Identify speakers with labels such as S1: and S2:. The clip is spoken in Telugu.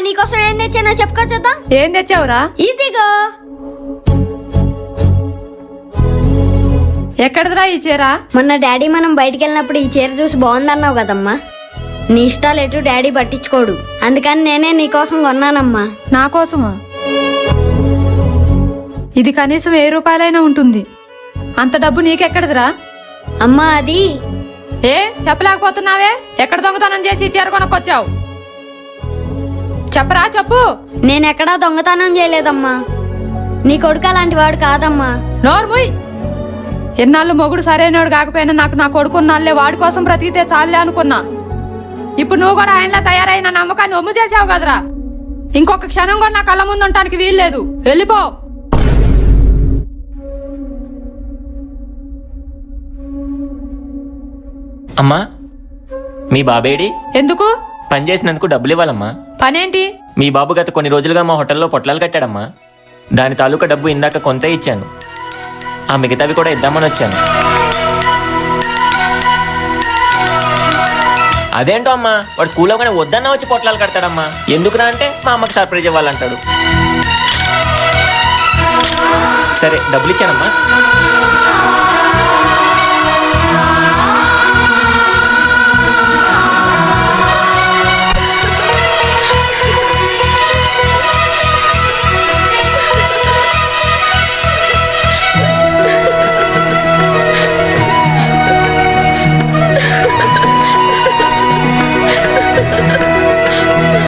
S1: నీకోసం ఏం తెచ్చానో చెప్పుకోవచ్చా?
S2: ఏం తెచ్చావురా?
S1: ఇదిగో.
S2: ఎక్కడదిరా ఈ చీర?
S1: మొన్న డాడీ మనం బయటికి వెళ్ళినప్పుడు ఈ చీర చూసి బాగుందన్నావు కదమ్మా. నీ ఇష్టాలు ఎటు డాడీ పట్టించుకోడు, అందుకని నేనే నీకోసం కొన్నానమ్మా.
S2: నా కోసమా? ఇది కనీసం 1000 రూపాయలైనా ఉంటుంది. అంత డబ్బు నీకెక్కడదిరా?
S1: అమ్మా అది
S2: ఏ చెప్పలేకపోతున్నావే? ఎక్కడ దొంగతనం చేసి చీర కొనుక్కొచ్చావు? చెప్పరా, చెప్పు.
S1: నేనెక్కడా దొంగతనం చేయలేదమ్మా. నీ కొడుకు అలాంటి వాడు కాదమ్మా.
S2: నోర్ముయ్. ఎన్నాళ్ళు మొగుడు సరైనవాడు కాకపోయినా నాకు నా కొడుకున్నాళ్ళే, వాడి కోసం బ్రతికితే చాలే అనుకున్నా. ఇప్పుడు నువ్వు కూడా ఆయనలా తయారైన నమ్మకాన్ని ఒమ్ము చేసావు కదరా. ఇంకొక క్షణం కూడా నా కళ్ళ ముందు ఉండటానికి వీల్లేదు. వెళ్ళిపో.
S3: అమ్మా, మీ బాబేడి?
S2: ఎందుకు?
S3: పని చేసినందుకు డబ్బులు ఇవ్వాలమ్మా.
S2: పనేంటి?
S3: మీ బాబు గత కొన్ని రోజులుగా మా హోటల్లో పొట్లాలు కట్టాడమ్మా. దాని తాలూకా డబ్బు ఇందాక కొంతే ఇచ్చాను. ఆ మిగతావి కూడా ఇద్దామని వచ్చాను. అదేంటో అమ్మా, వాడు స్కూల్లో కానీ వద్దన్నా వచ్చి పొట్లాలు కడతాడమ్మా. ఎందుకురా అంటే మా అమ్మకి సర్ప్రైజ్ ఇవ్వాలంటాడు. సరే, డబ్బులు ఇచ్చానమ్మా.